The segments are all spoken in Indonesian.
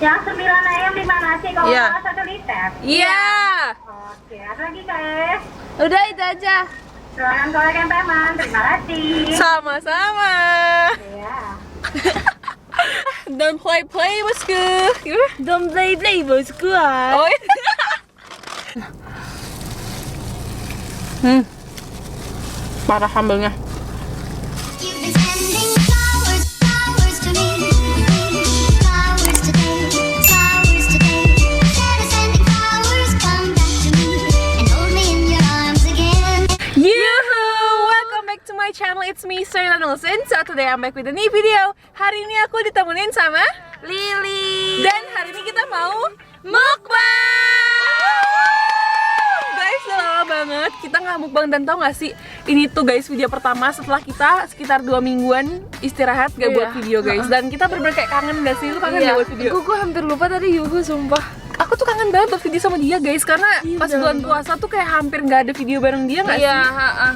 Yang 9 ayam 5 nasi kalau Iya. salah 1 liter. Iya. Oke, ada lagi Kak? Udah itu aja. Silakan kolekkan teman. Terima kasih. Sama-sama. Iya. Don't play bosku. Gimana? Don't play bosku. Oh iya. Parah sambalnya. You've been sending flowers, flowers to me. Flowers today, flowers today. Instead of sending flowers, come back to me and hold me in your arms again. Yuhu! Welcome back to my channel. It's me, Sarah Nelson. So today I'm back with a new video. Hari ini aku ditemenin sama Lily. Dan hari ini kita mau mukbang. Guys, udah lama banget kita nggak mukbang, dan tau gak sih, ini tuh guys video pertama setelah kita sekitar 2 mingguan istirahat gak buat video guys. Dan kita bener-bener kayak kangen gak sih? Lu kangen gak buat video? Gue hampir lupa tadi Yuhu, sumpah. Aku tuh kangen banget buat video sama dia guys, karena pas bulan puasa tuh kayak hampir nggak ada video bareng dia nggak sih?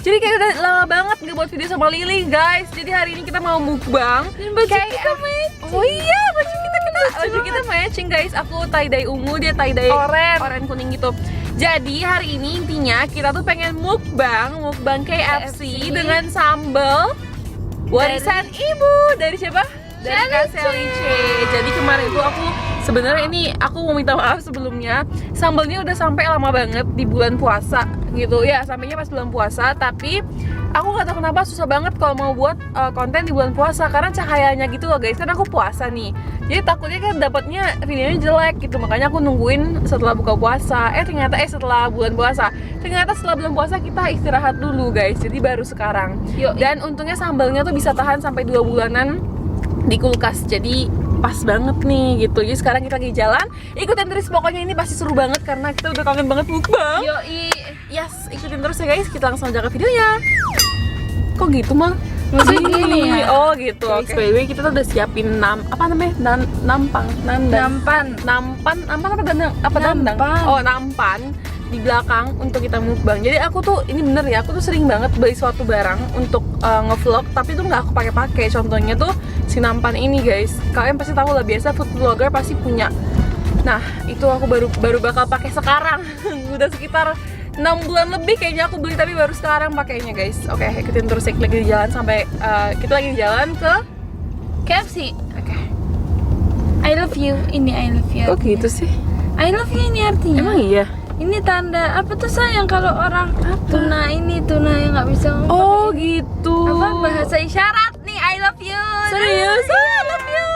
Jadi kayak udah lama banget nggak buat video sama Lily guys. Jadi hari ini kita mau mukbang. Dan baju Kayak kita matching. Oh iya, baju kita matching guys. Aku tie dye ungu, dia tie dye oranye kuning gitu. Jadi hari ini intinya kita tuh pengen mukbang KFC dengan sambal warisan ibu dari siapa? Dari Kak Selice. Jadi kemarin itu aku sebenarnya ini aku mau minta maaf sebelumnya, sambalnya udah sampai lama banget di bulan puasa gitu ya, sampainya pas bulan puasa. Tapi aku nggak tahu kenapa susah banget kalau mau buat konten di bulan puasa karena cahayanya gitu loh guys, kan aku puasa nih, jadi takutnya kan dapatnya videonya jelek gitu. Makanya aku nungguin setelah buka puasa. Setelah bulan puasa, ternyata setelah bulan puasa kita istirahat dulu guys, jadi baru sekarang. Dan untungnya sambalnya tuh bisa tahan sampai 2 bulanan di kulkas, jadi pas banget nih gitu. Jadi sekarang kita lagi jalan, ikutin terus pokoknya, ini pasti seru banget karena kita udah kangen banget mukbang. Yes, ikutin terus ya guys, kita langsung aja ke videonya. Kok gitu mah? Maksudnya gini ya? Oh gitu. Oke. By the way, kita tuh udah siapin nampan apa dandang? Oh, nampan di belakang untuk kita mukbang. Jadi aku tuh ini bener ya, aku tuh sering banget beli suatu barang untuk ngevlog, tapi tuh nggak aku pakai. Contohnya tuh si nampan ini guys. Kalian pasti tahu lah, biasa food vlogger pasti punya. Nah itu aku baru bakal pakai sekarang. Udah sekitar 6 bulan lebih kayaknya aku beli, tapi baru sekarang pakainya guys. Oke, ikutin terus lagi di jalan sampai kita lagi di jalan ke KFC. Oke. I love you. Ini I love you. Kok gitu sih? I love you ini artinya. Emang iya? Ini tanda apa tuh sayang kalau orang tuna yang nggak bisa ngomong. Oh gitu. Apa bahasa isyarat nih, I love you. Serius? Oh, I love you.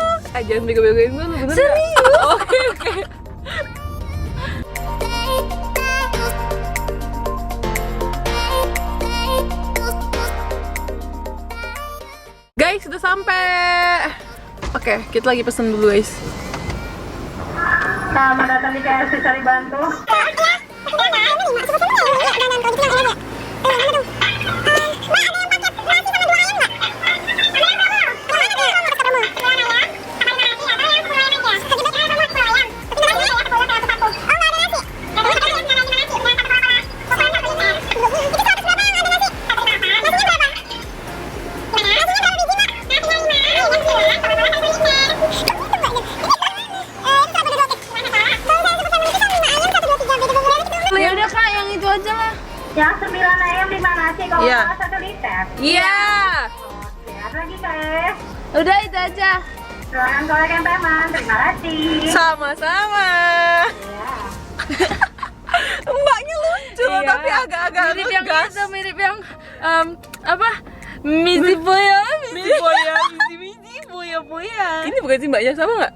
Jangan bego-begoin gue, lu bener. Serius? Oke. Guys, udah sampai. Oke, kita lagi pesen dulu guys. Selamat datang di KFC Sari Bantu. Ya udah Kak, yang itu aja lah. Yang 9 ayam 5 nasi kalau Iya. salah 1 liter. Iya. Oke, ada lagi Kak? Udah itu aja. Silakan kolekkan teman. Terima kasih. Sama-sama. Iya. Mbaknya lucu loh, Iya. tapi agak-agak mirip yang ngegas. itu, mirip yang apa? Misi Boya. Ini bukan sih mbaknya, sama nggak?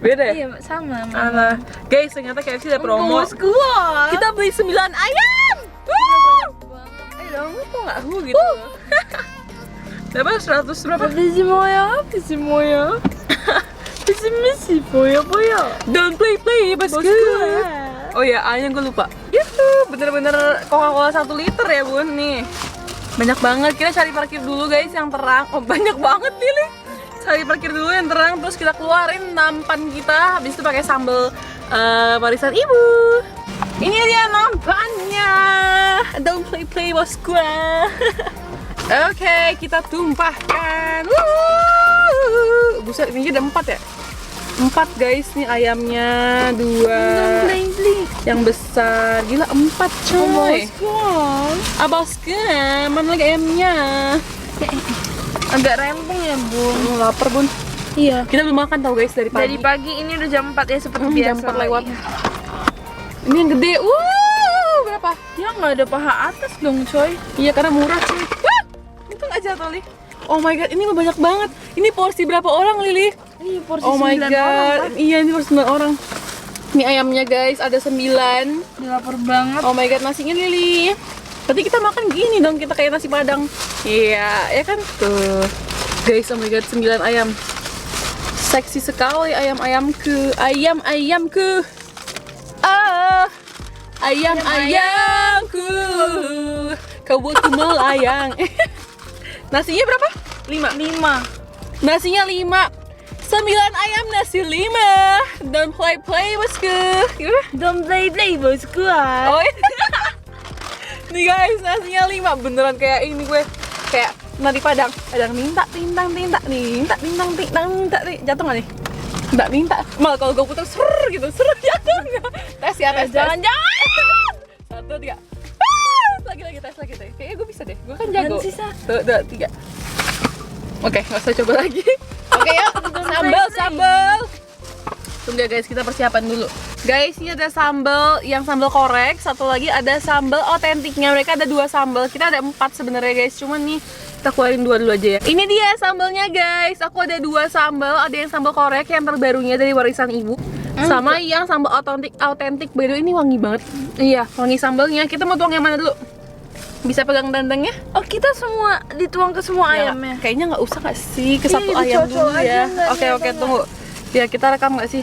Beda ya? Iya, sama. Alah. Guys, ternyata KFC ada promo. Gua. Kita beli 9 ayam. Kamu kok nggak gitu? Dapat 100 berapa? Misi Boya. Misi Boya. Don't play bosku. Oh ya, A-nya gue lupa. Gitu, bener-bener Coca-Cola 1 liter ya bun nih. Banyak banget, kita cari parkir dulu guys yang terang. Oh banyak banget nih. Cari parkir dulu yang terang, terus kita keluarin nampan kita. Habis itu pakai sambal warisan ibu. Ini dia nampannya. Don't play bosku. Oke, kita tumpahkan. Buset, ini ada 4 ya? 4 guys, nih ayamnya 2 yang besar, gila 4 coy. Abaskan, mana lagi ayamnya? Agak rempong ya bun. Lapar bun. Iya. Kita belum makan tau guys dari pagi. Dari pagi ini udah jam 4 ya seperti biasa. Jam 4 lewat. lagi. Ini yang gede, berapa? Ya nggak ada paha atas dong coy. Iya karena murah cuy. Wah, itu nggak jatuh Li. Oh my god, ini banyak banget. Ini porsi berapa orang Lili? Ini porsi Oh my 9 god, orang, iya ini porsi 9 orang. Ini ayamnya guys, ada 9. Udah lapar banget. Oh my god, nasinya Lili. Berarti kita makan gini dong, kita kayak nasi padang. Iya, ya kan? Tuh. Guys, oh my god, 9 ayam. Seksi sekali ayam-ayamku. Ayam-ayamku. Ah, ayam-ayamku. Kau buatku melayang. Nasinya berapa? 5. Nasinya 5. 9 ayam nasi 5. Don't play bosku. Gimana? Don't play bosku. Oh iya. Nih guys, nasinya 5. Beneran kayak ini gue. Kayak nasi padang. Padang minta tintang minta minta nih. Jatuh nggak nih? Nggak minta. Malah kalau gue putar ser gitu, ser jatuh nggak? Tes ya, tes. Jangan. 1, 2, 3. Lagi tes. Kayaknya gue bisa deh. Gue kan jago. Dan sisa. 2, 3. Oke, nggak usah coba lagi. Oke ya, sambal. Tunggu ya guys, kita persiapan dulu. Guys, ini ada sambal, yang sambal korek. Satu lagi ada sambal otentiknya. Mereka ada 2 sambal. Kita ada 4 sebenarnya guys. Cuman nih kita keluarin 2 dulu aja ya. Ini dia sambalnya guys. Aku ada 2 sambal. Ada yang sambal korek yang terbarunya dari warisan ibu. Sama yang sambal otentik. By the way, ini wangi banget. Iya, wangi sambalnya. Kita mau tuang yang mana dulu? Bisa pegang dandangnya? Oh kita semua dituang ke semua Ya, ayamnya. kayaknya nggak usah nggak sih ke satu Iya, ayam dicocol dulu aja, ya. nggak Oke, apa-apa. tunggu. Ya kita rekam nggak sih?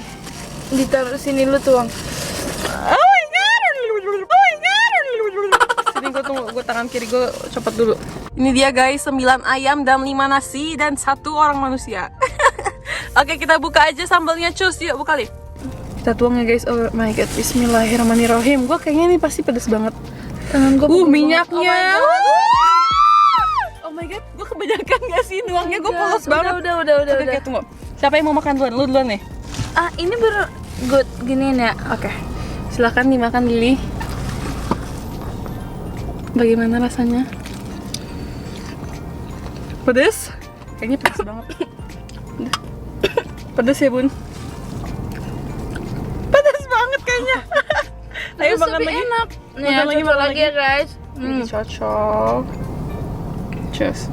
Ditaruh sini lu tuang. Oh my god. Sini gue tunggu, gue tangan kiri gue copot dulu. Ini dia guys, 9 ayam dan 5 nasi dan 1 orang manusia. Oke, kita buka aja sambalnya, cus. Yuk buka Li. Kita tuang ya guys. Oh my god, bismillahirrahmanirrahim. Gue kayaknya ini pasti pedes banget. Tangan gue Minyaknya. Oh my god, gue kebanyakan gak sih nuangnya? Gue polos banget. Udah. Oke, tunggu. Siapa yang mau makan duluan? Lu duluan nih. Ah ini baru good giniin ya. Oke. Silakan dimakan Lili. Bagaimana rasanya? Pedes? Kayaknya pedes banget. Pedes ya, Bun? Pedes banget kayaknya. Ayo makan tapi lagi. enak. Nih, Makan lagi ya guys. Ini cocok. Cheers.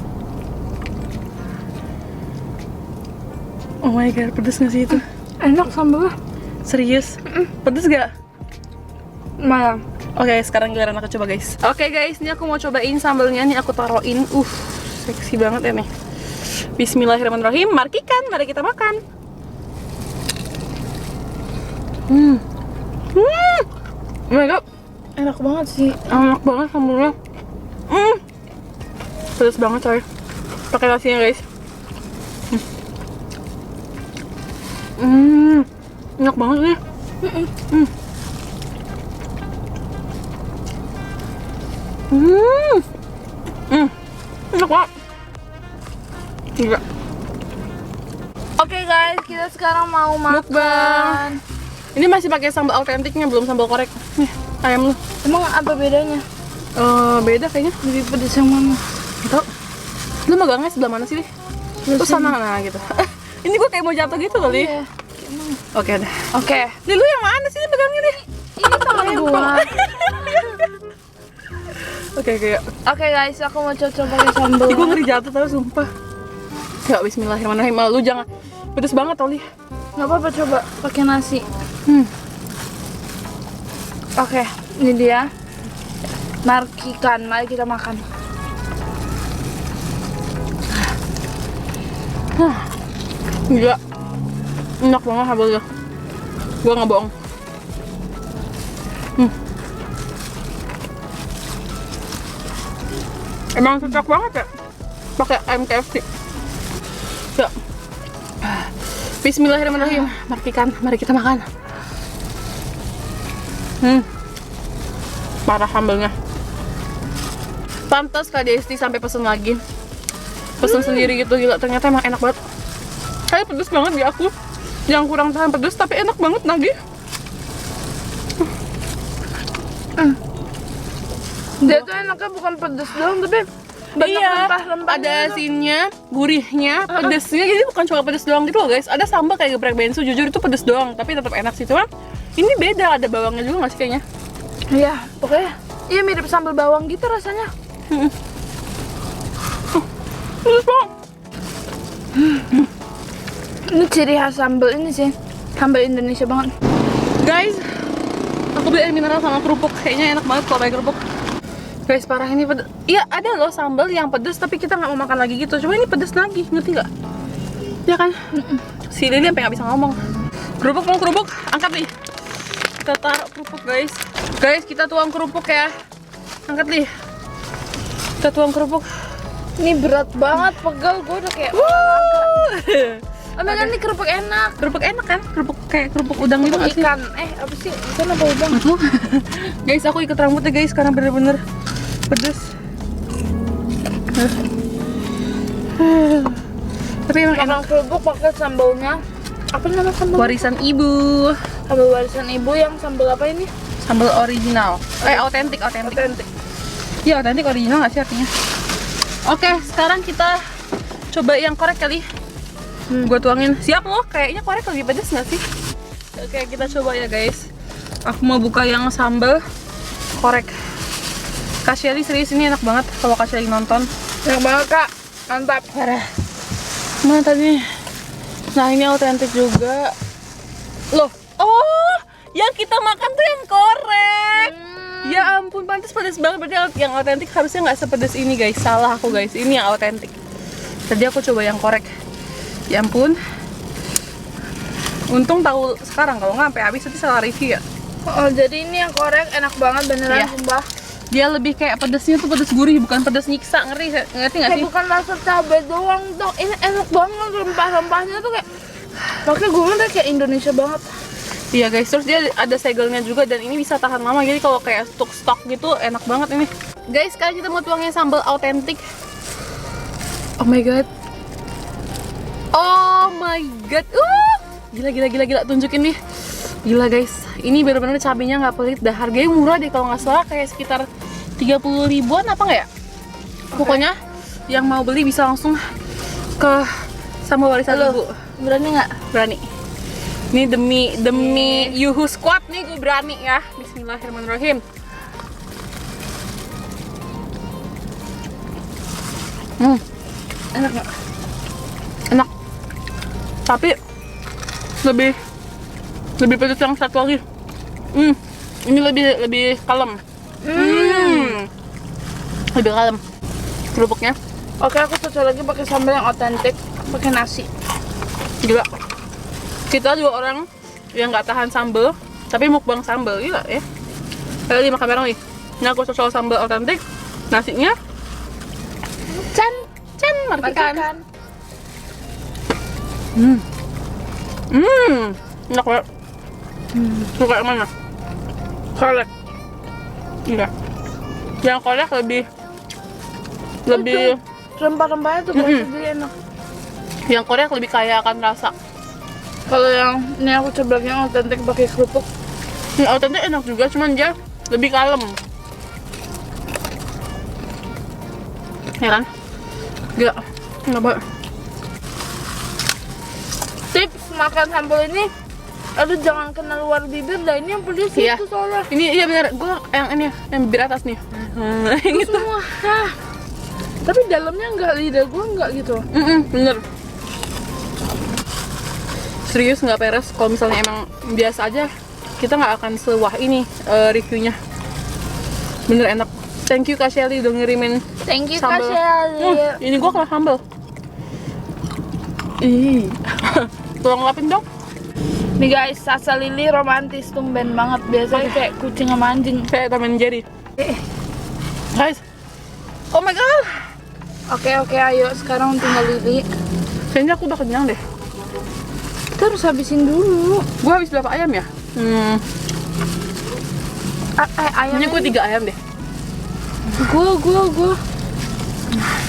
Oh my god, pedes gak sih itu? Enak sambalnya. Serius? Pedes gak? Malam. Oke, sekarang giliran aku coba guys. Oke guys, ini aku mau cobain sambalnya. Nih aku taruhin. Seksi banget ya nih. Bismillahirrahmanirrahim. Mari kita makan. Oh my god, Enak banget sih. enak banget sambalnya. Pedas banget coy. Pakai nasinya guys. Enak banget nih. Enak banget. Gila. Oke guys, kita sekarang mau makan. Mukbang. Ini masih pakai sambal autentiknya, belum sambal korek. Nih, ayam lu. Emang apa bedanya? Beda kayaknya. Lebih pedes yang mana? Gitu. Lu megangnya sebelah mana sih, Li? Terus sana gitu. Ini gue kayak mau jatuh gitu kali. Iya. Oke deh. Oke. Li, lu yang mana sih megangnya nih? Ini tangan gua. Oke, yuk. Oke guys, aku mau cocok pakai sambal. Ih, gue ngeri jatuh tau, sumpah. Ya, bismillahirrahmanirrahim. Lu jangan. Pedes banget tau, Li. Nggak apa-apa, coba pakai nasi. Oke, ini dia. Markikan, mari kita makan. Gila. Enak banget sambalnya. Gue nggak bohong. Emang cocok banget ya pakai ayam KFC. Ya. Bismillahirrahmanirrahim. Mari kita makan. Parah sambalnya. Pantas Kak Desti sampai pesen lagi. Pesen sendiri gitu, gila. Ternyata emang enak banget. Kayak pedes banget di aku. yang kurang tahan pedas tapi enak banget nagih. Dia tuh enaknya bukan pedes doang tapi banyak rempah-rempahnya. Ada tuh. asinnya, gurihnya, pedesnya. Jadi bukan cuma pedes doang gitu loh guys. Ada sambal kayak geprek bensu, jujur itu pedes doang, tapi tetap enak sih. Cuma ini beda, ada bawangnya juga nggak sih kayaknya? Iya, pokoknya iya mirip sambal bawang gitu rasanya. Pedes banget. Ini ciri khas sambal ini sih, sambal Indonesia banget. Guys, aku beli air mineral sama kerupuk. Kayaknya enak banget kalau pakai kerupuk. Guys, parah ini pedes. Iya, ada loh sambal yang pedes tapi kita nggak mau makan lagi gitu. Cuma ini pedes lagi, ngerti nggak? Ya kan? Si Lili sampai nggak bisa ngomong. Kerupuk, mau kerupuk? Angkat nih. Kita taruh kerupuk guys. Guys, kita tuang kerupuk ya. Angkat nih. Kita tuang kerupuk. Ini berat banget, pegel, gue udah kayak oh my god, ini kerupuk enak. Kerupuk enak kan? Kerupuk kayak kerupuk udang gitu nggak sih? Ikan, apa sih? Ikan apa udang? Tuh. Guys, aku ikat rambutnya guys karena bener-bener pedes. Tapi emang enak. Makan kerupuk pakai sambalnya. Apa nama sambal? Warisan ibu. Sambal warisan ibu yang sambal apa ini? Sambal original. Otentik. Iya, otentik original nggak sih artinya? Oke, sekarang kita coba yang korek kali. Gua tuangin. Siap loh, kayaknya korek lebih pedas nggak sih? Oke, kita coba ya guys. Aku mau buka yang sambal korek. Kak Shelly serius ini enak banget kalau Kak Shelly nonton. Enak banget kak, mantap. Parah. Mana tadi? Nah, ini otentik juga. Loh, oh, yang kita makan tuh yang korek. Ya ampun, pantas pedas banget. Berarti yang otentik harusnya nggak sepedas ini guys. Salah aku guys, ini yang otentik. Tadi aku coba yang korek. Ya ampun. Untung tahu sekarang, kalau nggak sampai habis nanti salah review ya. Oh, jadi ini yang korek enak banget beneran, Iya. sumpah. Dia lebih kayak pedesnya tuh pedes gurih, bukan pedes nyiksa. Ngerti nggak Kayak sih? bukan rasa cabai doang dong. Ini enak banget, rempah-rempahnya tuh kayak pakai gue udah kayak Indonesia banget. Iya guys, terus dia ada segelnya juga dan ini bisa tahan lama. Jadi kalau kayak stok gitu enak banget ini. Guys, sekarang kita mau tuangin sambal autentik. Oh my god. Oh my god. Gila. Tunjukin nih. Gila guys. Ini bener-bener cabenya nggak pelit. Dah harganya murah deh kalau nggak salah, kayak sekitar 30 ribuan apa nggak ya? Pokoknya yang mau beli bisa langsung ke sambal warisan ibu. Berani nggak? Berani. Ini demi Yuhu Squad nih, gue berani ya. Bismillahirrahmanirrahim. Enak nggak? Enak. Tapi lebih pedas yang satu lagi. Ini lebih kalem. Lebih kalem kerupuknya. Oke, aku cocok lagi pakai sambal yang otentik, pakai nasi. Gila. Kita dua orang yang nggak tahan sambal, tapi mukbang sambal, gila ya. Ayo makan bareng nih. Ini aku cocok sambal otentik, nasinya Chan, martikan. Enak banget. Suka yang mana? Kolek. Iya. Yang kolek lebih Rempah-rempahnya tuh berasa jadi enak. yang korek lebih kaya akan rasa. Kalau yang ini aku coba yang otentik pakai kerupuk. Yang otentik enak juga, cuman dia lebih kalem. Ya kan? Gila. Enak banget. Tips makan sambal ini, aduh jangan kena luar bibir dah, ini yang pedes Iya. itu soalnya. Ini iya bener, gue yang ini yang bibir atas nih. Gitu. Semua. Tapi dalamnya enggak, lidah gue enggak gitu. Bener. Serius nggak peres. Kalau misalnya emang biasa aja, kita nggak akan sewah ini reviewnya. Bener enak. Thank you Kak Shelly udah ngirimin Thank you sambal. Kak Shelly. Ini gua kalah sambal. Ih. Tolong lapin dong. Nih guys, Sasa Lili romantis tumben banget. Biasanya kayak kucing sama anjing. Kayak Tom and Jerry. Guys. Oh my god. Oke, ayo sekarang tinggal Lili. Kayaknya aku udah kenyang deh. Kita harus habisin dulu. Gua habis berapa ayam ya? Ayamnya Kayaknya gue 3 ayam deh.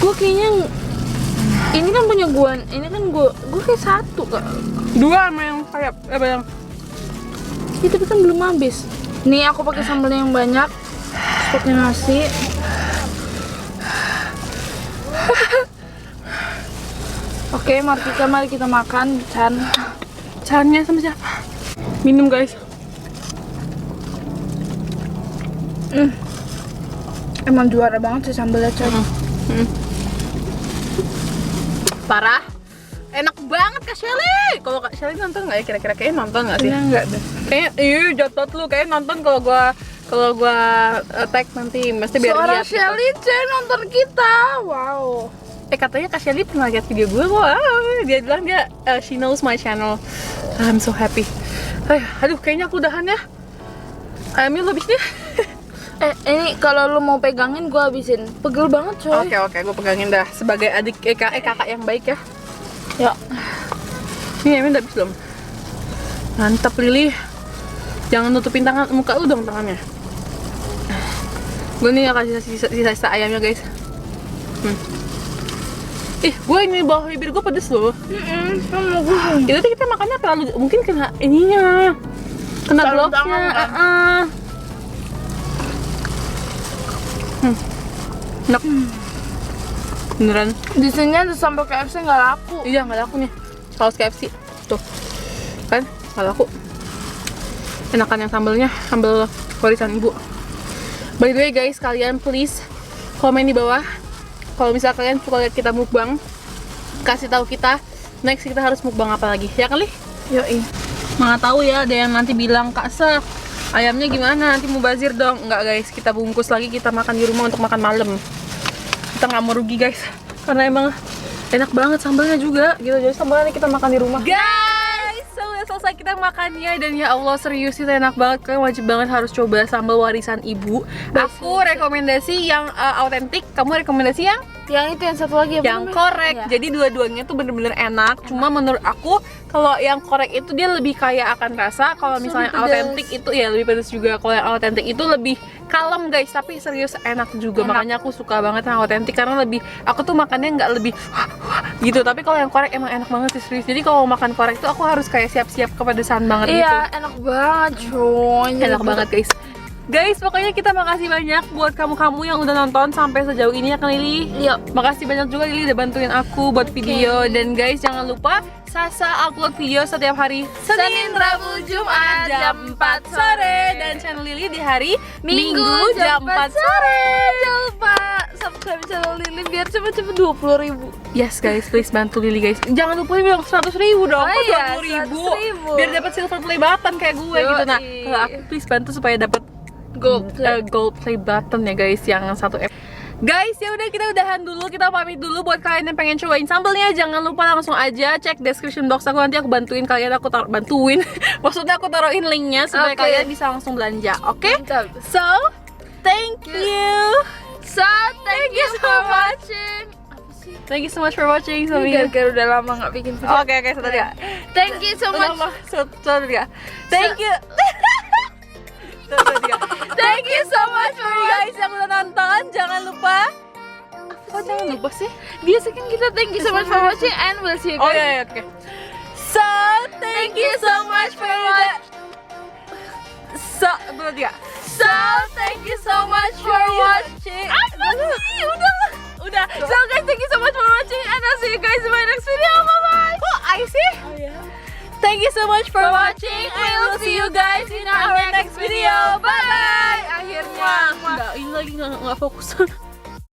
Gue kayaknya ini kan punya gue. Ini kan gue kayak 1 kak. 2 sama yang Kayak apa yang? Itu kan belum habis. Nih aku pakai sambal yang banyak. Pakai nasi. Oke, Martika, mari kita makan. Cannya sama siapa? Minum guys. Emang juara banget sih sambalnya, coy. Parah. Enak banget Kak Shelly. Kalau Kak Shelly nonton nggak ya kira-kira? Kayaknya nonton nggak sih? Kayaknya enggak deh. Kayaknya jotot lu kayak nonton kalau gua tag nanti mesti biar Seorang lihat. Gitu. Shelly, coy, nonton kita. Wow. Katanya Kak Shelly pernah lihat video gue. Wow, dia bilang dia she knows my channel. I'm so happy. Aduh, kayaknya aku udahan ya. Ambil lu habisnya. Ini kalau lu mau pegangin gua habisin. Pegel banget, coy. Oke, gue pegangin dah sebagai adik kakak yang baik ya. Ya. Ini Emin udah habis belum? Mantap Lili. Jangan nutupin muka lu dong tangannya. Gue nih kasih sisa ayamnya guys. Gue ini bawah bibir gue pedes loh. Itu tuh kita makannya terlalu mungkin kena ininya, kena Sarung glove-nya. tangan, Enak. Beneran. Di sini ada sambal KFC nggak laku. Iya nggak laku nih. Saus KFC tuh kan nggak laku. Enakan yang sambal warisan ibu. By the way guys, kalian please komen di bawah kalau misal kalian suka lihat kita mukbang, kasih tahu kita next kita harus mukbang apa lagi ya kali. Yoi. Mana tahu ya ada yang nanti bilang Kak Sa ayamnya gimana, nanti mubazir dong. Enggak guys, kita bungkus lagi, kita makan di rumah untuk makan malam. Kita nggak mau rugi guys, karena emang enak banget sambalnya juga gitu. Jadi sambalnya kita makan di rumah guys. So udah selesai kita makannya dan ya Allah serius itu enak banget. Kalian wajib banget harus coba sambal warisan ibu. Aku rekomendasi yang autentik, kamu rekomendasi yang itu yang satu lagi apa yang namanya? korek. Iya. Jadi dua-duanya tuh bener-bener enak. Cuma menurut aku kalau yang korek itu dia lebih kaya akan rasa. Kalau misalnya Lebih pedas. autentik itu ya lebih pedas juga. Kalau yang autentik itu lebih kalem guys, tapi serius enak juga. Enak. Makanya aku suka banget yang autentik karena lebih aku tuh makannya nggak lebih gitu. Tapi kalau yang korek emang enak banget sih serius. Jadi kalau makan korek tuh aku harus kayak siap-siap kepedesan banget gitu. Iya, enak banget, coy. Enak banget guys. Guys, pokoknya kita makasih banyak buat kamu-kamu yang udah nonton sampai sejauh ini ya kan Lili. Iya. Makasih banyak juga Lili udah bantuin aku buat video. Dan guys, jangan lupa Sasa upload video setiap hari Senin, Rabu, Jumat jam 4 sore. Dan channel Lili di hari Minggu jam 4 sore. Jangan lupa subscribe channel Lili biar cepet-cepet 20.000. Yes guys, please bantu Lili guys. Jangan lupa bilang 100.000 dong. Oh Kok iya, 20.000? 100.000. Biar dapat silver play button kayak gue gitu. Nah, Yoi. kalau aku please bantu supaya dapat gold play button ya guys, yang 1 F. Guys, ya udah kita udahan dulu, kita pamit dulu. Buat kalian yang pengen cobain sambelnya, jangan lupa langsung aja cek description box aku, nanti aku bantuin kalian, maksudnya aku taruhin linknya supaya Oke. kalian bisa langsung belanja, oke? Mantap. So, thank you. So, thank you for watching. Thank you so much for watching. Gara-gara udah lama nggak bikin video. Oke, satu ya. Thank you so much. Satu ya. Thank you. Thank you so much for you guys yang udah nonton. Jangan lupa. Kok jangan lupa sih? Biasa kan kita thank you so much for watching and we'll see you Oh guys. iya, oke. So, thank you so much for watching. So, thank you so much for watching. Apa sih? Udah. So guys, thank you so much for watching and I'll see you guys in my next video. Bye bye. Kok I sih? Oh ya. Thank you so much for watching. I will see you guys in our next video. Bye bye. Akhirnya, ini lagi nggak fokus.